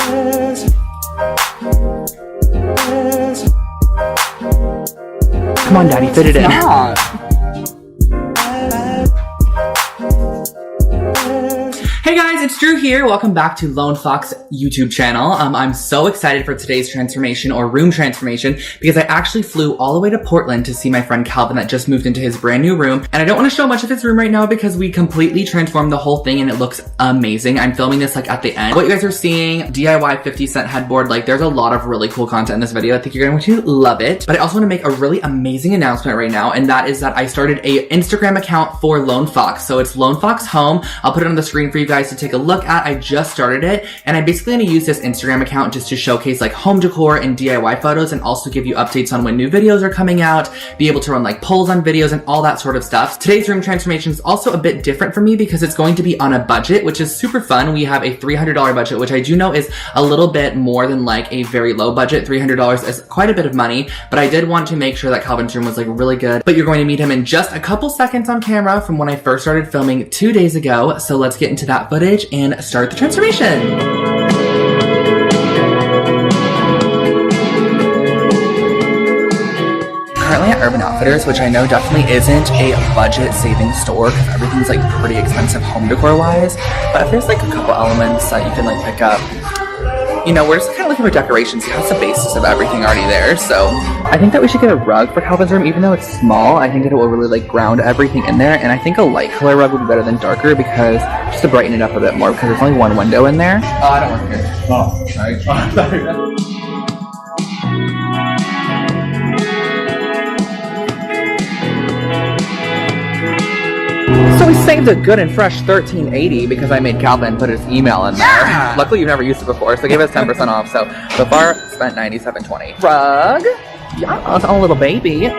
Come on, Daddy, fit it in. Hey guys, it's Drew here. Welcome back to Lone Fox YouTube channel. I'm so excited for today's transformation or room transformation because I actually flew all the way to Portland to see my friend Calvin that just moved into his brand new room. And I don't want to show much of his room right now because we completely transformed the whole thing and it looks amazing. I'm filming this like at the end. What you guys are seeing, DIY 50-cent headboard, like there's a lot of really cool content in this video. I think you're going to love it. But I also want to make a really amazing announcement right now, and that is that I started a Instagram account for Lone Fox. So it's Lone Fox Home. I'll put it on the screen for you guys to take a look at. I just started it, and I'm basically going to use this Instagram account just to showcase like home decor and DIY photos, and also give you updates on when new videos are coming out, be able to run like polls on videos and all that sort of stuff. Today's room transformation is also a bit different for me because it's going to be on a budget, which is super fun. We have a $300 budget, which I do know is a little bit more than like a very low budget. $300 is quite a bit of money, but I did want to make sure that Calvin's room was like really good. But you're going to meet him in just a couple seconds on camera from when I first started filming 2 days ago. So let's get into that footage and start the transformation. Currently at Urban Outfitters, which I know definitely isn't a budget saving store because everything's like pretty expensive home decor wise, but if there's like a couple elements that you can like pick up, you know, we're just kind of looking for decorations. It has the basis of everything already there, so I think that we should get a rug for Calvin's room. Even though it's small, I think that it will really like ground everything in there, and I think a light color rug would be better than darker because just to brighten it up a bit more because there's only one window in there. Oh, I don't want to hear it. Oh, sorry. So we saved a good and fresh $13.80 because I made Calvin put his email in there. Yeah. Luckily, you've never used it before, so give us 10% off. So far, spent $97.20. Rug? Yeah, it's a little baby.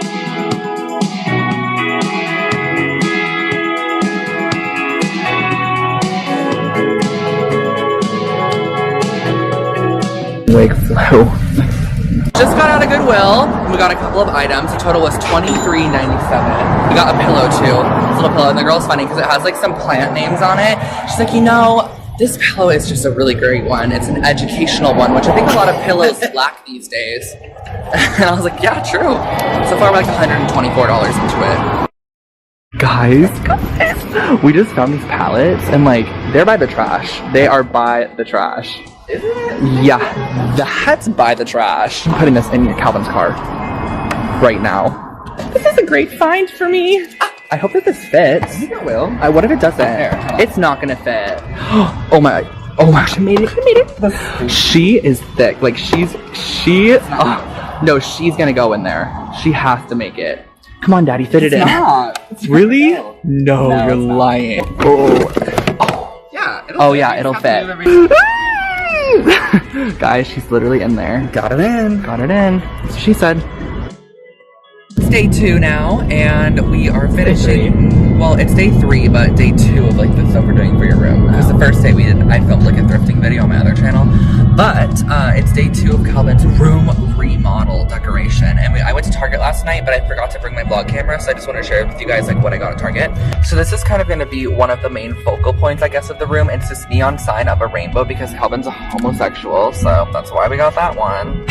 Wig flew. Just got out of Goodwill. We got a couple of items. The total was $23.97. We got a pillow too. This little pillow, and the girl's funny because it has like some plant names on it. She's like, you know, this pillow is just a really great one. It's an educational one, which I think a lot of pillows lack these days. And I was like, yeah, true. So far, we're like $124 into it. Guys, we just found these pallets, and like, they're by the trash. They are by the trash. Is it? Yeah, that's by the trash. I'm putting this in Calvin's car right now. This is a great find for me. I hope that this fits. I think it will. What if it doesn't? It's not gonna fit. Oh my gosh, I made it. She is thick. Like she's gonna go in there. She has to make it. Come on, Daddy, fit it in. It's really? No, you're lying. Yeah, it'll fit. Guys, she's literally in there. Got it in. That's what she said. It's day 2 now, and we are finishing. Well, it's day 3, but day 2 of like the stuff we're doing for your room. It was the first day I filmed like a thrifting video on my other channel, but it's day 2 of Calvin's room remodel decoration. And I went to Target last night, but I forgot to bring my vlog camera, so I just want to share with you guys like what I got at Target. So this is kind of going to be one of the main focal points, I guess, of the room. It's this neon sign of a rainbow because Calvin's a homosexual, so that's why we got that one.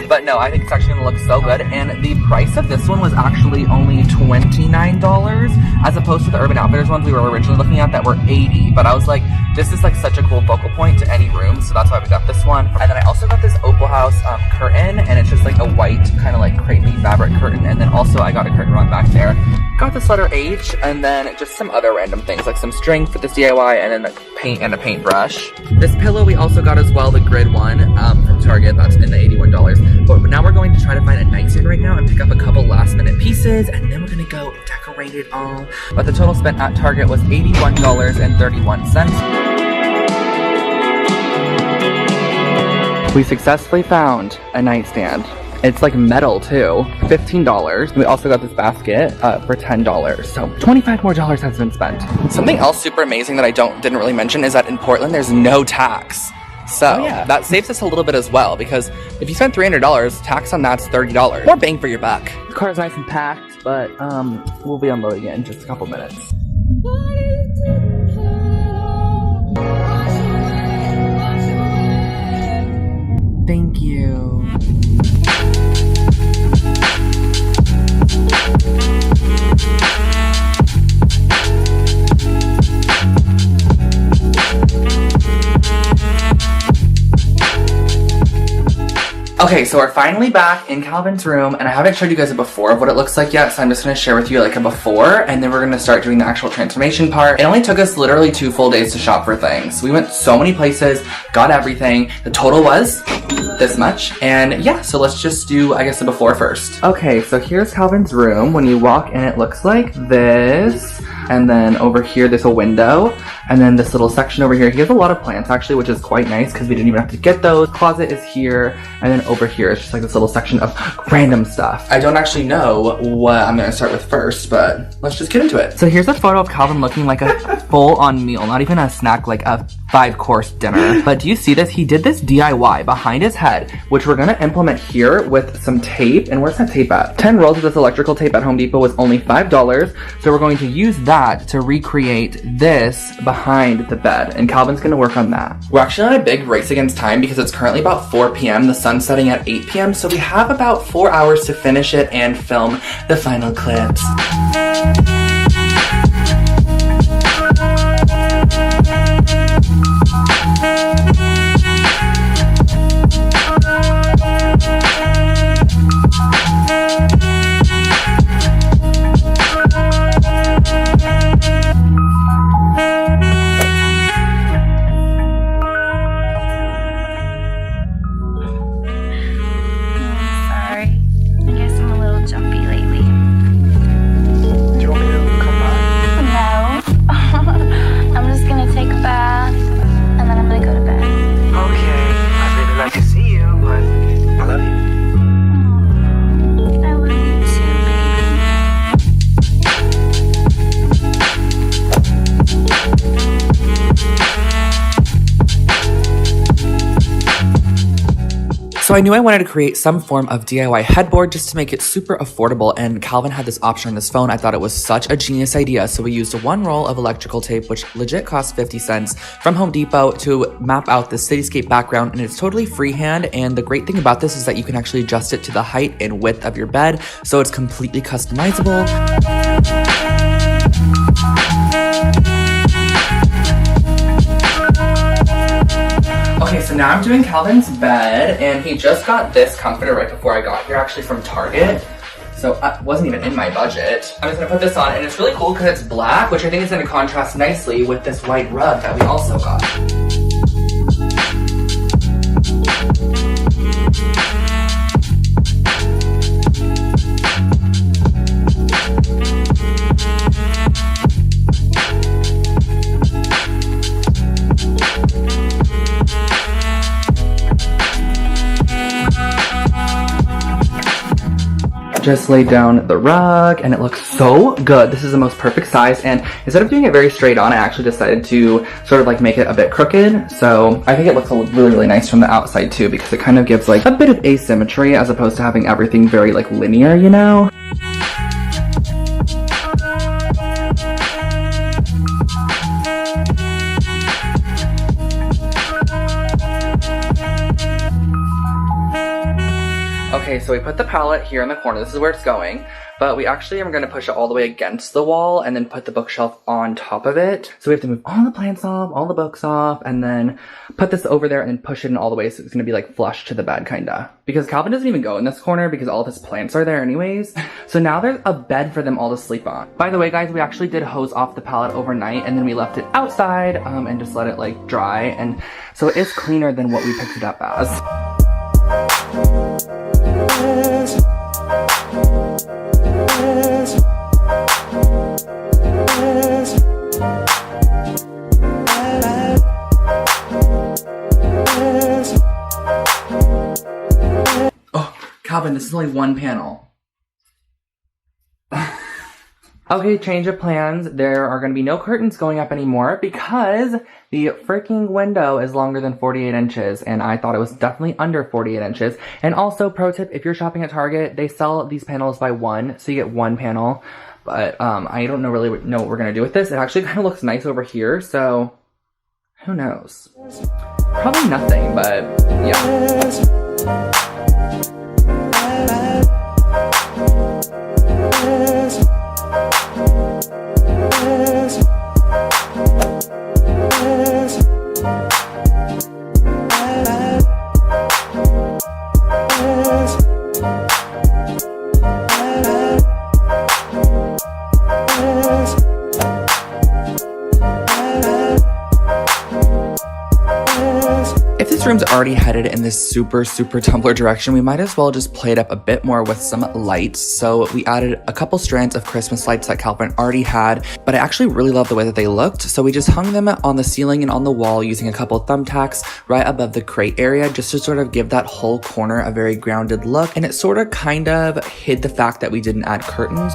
But no, I think it's actually going to look so good, and the price of this one was actually only $29 as opposed to the Urban Outfitters ones we were originally looking at that were $80. But I was like, this is like such a cool focal point to any room, so that's why we got this one. And then I also got this Opal House curtain, and it's just like a white kind of like crepey fabric curtain. And then also I got a curtain rod back there. Got this letter H, and then just some other random things like some string for this DIY, and then a paint and a paintbrush. This pillow we also got as well, the grid one from Target. That's in the $81. But now we're going to try to find a nightstand right now and pick up a couple last minute pieces, and then we're gonna go decorate it all. But the total spent at Target was $81.31. We successfully found a nightstand. It's like metal too, $15. We also got this basket for $10, so $25 more has been spent. Something else super amazing that I didn't really mention is that in Portland there's no tax. So that saves us a little bit as well, because if you spend $300, tax on that's $30. More bang for your buck. The car's nice and packed, but we'll be unloading it in just a couple minutes. Thank you. Okay, so we're finally back in Calvin's room, and I haven't showed you guys a before of what it looks like yet, so I'm just going to share with you like a before, and then we're going to start doing the actual transformation part. It only took us literally 2 full days to shop for things. We went so many places, got everything. The total was this much, and yeah, so let's just do, I guess, the before first. Okay, so here's Calvin's room. When you walk in, it looks like this, and then over here, there's a window. And then this little section over here, he has a lot of plants actually, which is quite nice because we didn't even have to get those. Closet is here, and then over here is just like this little section of random stuff. I don't actually know what I'm gonna start with first, but let's just get into it. So here's a photo of Calvin looking like a full-on meal, not even a snack, like a 5-course dinner. But do you see this? He did this DIY behind his head, which we're gonna implement here with some tape. And where's that tape at? 10 rolls of this electrical tape at Home Depot was only $5. So we're going to use that to recreate this behind the bed. And Calvin's gonna work on that. We're actually on a big race against time because it's currently about 4 p.m. The sun's setting at 8 p.m. So we have about 4 hours to finish it and film the final clips. So I knew I wanted to create some form of DIY headboard just to make it super affordable, and Calvin had this option on his phone. I thought it was such a genius idea, so we used 1 roll of electrical tape, which legit cost 50 cents, from Home Depot to map out the cityscape background, and it's totally freehand, and the great thing about this is that you can actually adjust it to the height and width of your bed, so it's completely customizable. Okay, so now I'm doing Calvin's bed, and he just got this comforter right before I got here, actually from Target. So it wasn't even in my budget. I'm just gonna put this on, and it's really cool because it's black, which I think is gonna contrast nicely with this white rug that we also got. Just laid down the rug, and it looks so good. This is the most perfect size, and instead of doing it very straight on, I actually decided to sort of like make it a bit crooked. So I think it looks really, really nice from the outside too, because it kind of gives like a bit of asymmetry as opposed to having everything very like linear, you know? Okay, so we put the palette here in the corner. This is where it's going, but we actually are going to push it all the way against the wall and then put the bookshelf on top of it. So we have to move all the plants off, all the books off, and then put this over there and then push it in all the way so it's going to be like flush to the bed, kinda. Because Calvin doesn't even go in this corner because all of his plants are there anyways. So now there's a bed for them all to sleep on. By the way, guys, we actually did hose off the palette overnight, and then we left it outside and just let it like dry. And so it is cleaner than what we picked it up as. Oh, Calvin, this is only 1 panel. Okay, change of plans. There are going to be no curtains going up anymore because the freaking window is longer than 48 inches, and I thought it was definitely under 48 inches. And also, pro tip, if you're shopping at Target, they sell these panels by 1, so you get 1 panel. But I don't really know what we're going to do with this. It actually kind of looks nice over here, so who knows? Probably nothing, but yeah. If this room's already headed in this super Tumblr direction, we might as well just play it up a bit more with some lights. So we added a couple strands of Christmas lights that Calvin already had, but I actually really love the way that they looked. So we just hung them on the ceiling and on the wall using a couple thumbtacks right above the crate area, just to sort of give that whole corner a very grounded look. And it sort of kind of hid the fact that we didn't add curtains.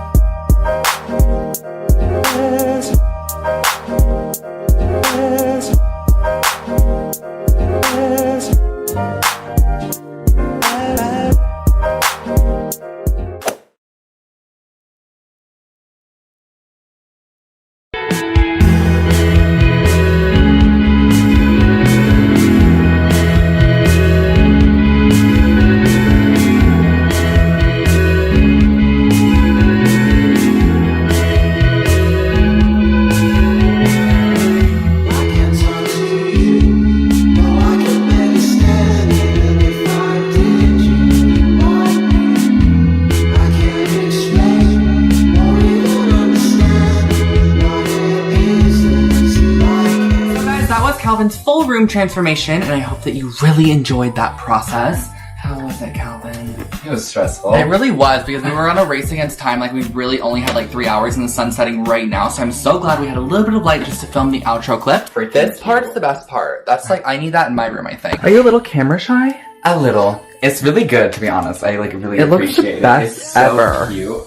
Calvin's full room transformation, and I hope that you really enjoyed that process. How was it, Calvin? It was stressful. It really was, because we were on a race against time. Like, we really only had like 3 hours and the sun's setting right now, so I'm so glad we had a little bit of light just to film the outro clip. This part's the best part. That's like, I need that in my room, I think. Are you a little camera shy? A little. It's really good, to be honest. I like really appreciate it. It looks the best it's so ever. Cute.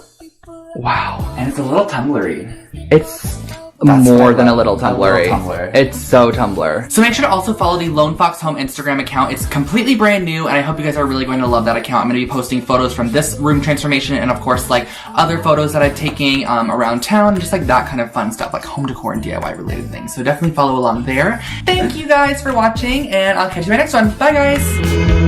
Wow. And it's a little tumblery. It's That's more than a little Tumblr. Tumblr. It's so Tumblr. So make sure to also follow the Lone Fox Home Instagram account. It's completely brand new, and I hope you guys are really going to love that account. I'm going to be posting photos from this room transformation, and of course, like, other photos that I'm taking around town, and just like that kind of fun stuff, like home decor and DIY related things. So definitely follow along there. Thank you guys for watching, and I'll catch you in my next one. Bye, guys!